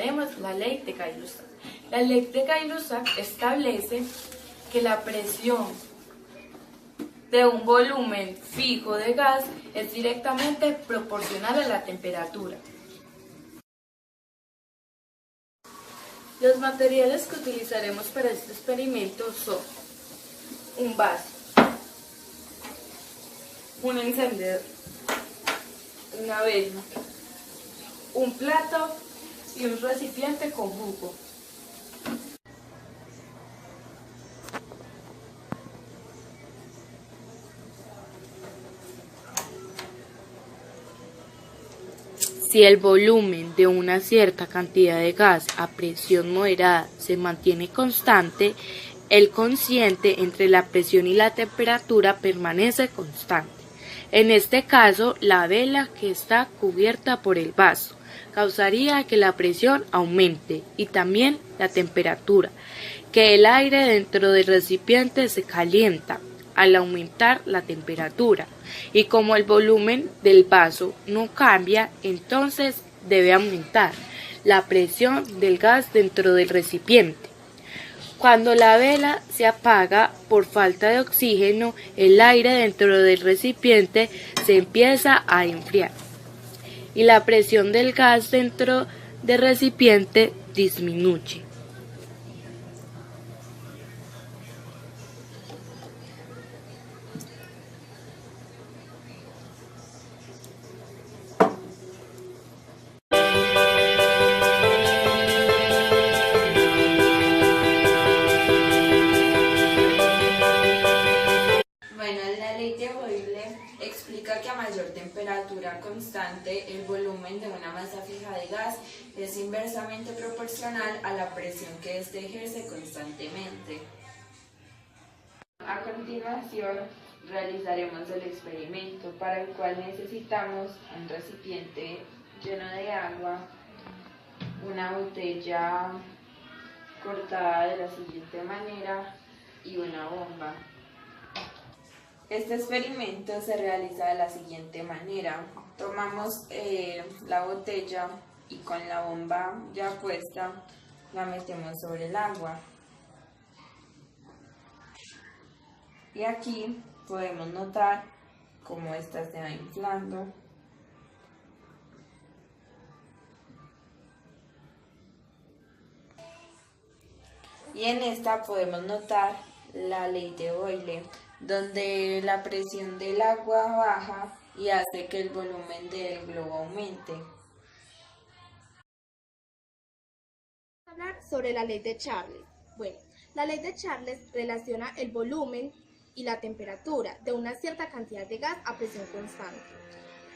analizaremos la ley de Gay-Lussac. La ley de Gay-Lussac establece que la presión de un volumen fijo de gas es directamente proporcional a la temperatura. Los materiales que utilizaremos para este experimento son un vaso, un encendedor, una vela, un plato y un recipiente con jugo. Si el volumen de una cierta cantidad de gas a presión moderada se mantiene constante, el cociente entre la presión y la temperatura permanece constante. En este caso, la vela que está cubierta por el vaso causaría que la presión aumente y también la temperatura, que el aire dentro del recipiente se calienta al aumentar la temperatura, y como el volumen del vaso no cambia, entonces debe aumentar la presión del gas dentro del recipiente. Cuando la vela se apaga por falta de oxígeno, el aire dentro del recipiente se empieza a enfriar y la presión del gas dentro del recipiente disminuye. La ley de Boyle explica que a mayor temperatura constante, el volumen de una masa fija de gas es inversamente proporcional a la presión que éste ejerce constantemente. A continuación, realizaremos el experimento, para el cual necesitamos un recipiente lleno de agua, una botella cortada de la siguiente manera y una bomba. Este experimento se realiza de la siguiente manera: tomamos la botella y con la bomba ya puesta la metemos sobre el agua, y aquí podemos notar cómo esta se va inflando. Y en esta podemos notar la ley de Boyle, donde la presión del agua baja y hace que el volumen del globo aumente. Vamos a hablar sobre la ley de Charles. Bueno, la ley de Charles relaciona el volumen y la temperatura de una cierta cantidad de gas a presión constante.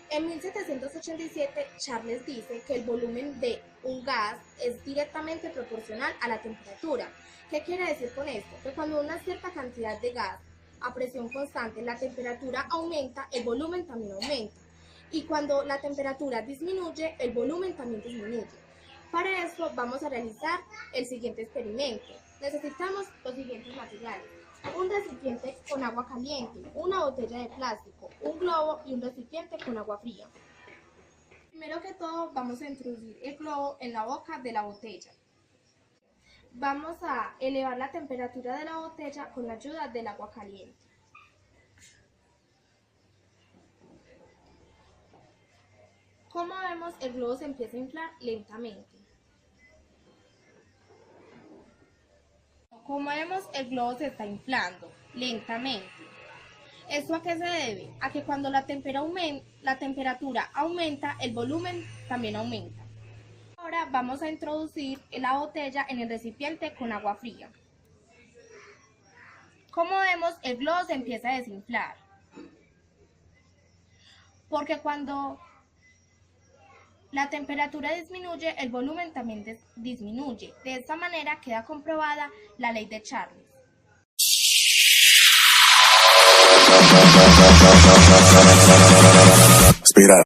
En 1787, Charles dice que el volumen de un gas es directamente proporcional a la temperatura. ¿Qué quiere decir con esto? Que cuando una cierta cantidad de gas a presión constante, la temperatura aumenta, el volumen también aumenta. Y cuando la temperatura disminuye, el volumen también disminuye. Para esto vamos a realizar el siguiente experimento. Necesitamos los siguientes materiales: un recipiente con agua caliente, una botella de plástico, un globo y un recipiente con agua fría. Primero que todo, vamos a introducir el globo en la boca de la botella. Vamos a elevar la temperatura de la botella con la ayuda del agua caliente. Como vemos, el globo se empieza a inflar lentamente. Como vemos, el globo se está inflando lentamente. ¿Esto a qué se debe? A que cuando la temperatura aumenta, el volumen también aumenta. Ahora vamos a introducir la botella en el recipiente con agua fría. Como vemos, el globo se empieza a desinflar, porque cuando la temperatura disminuye, el volumen también disminuye. De esta manera queda comprobada la ley de Charles. Espera.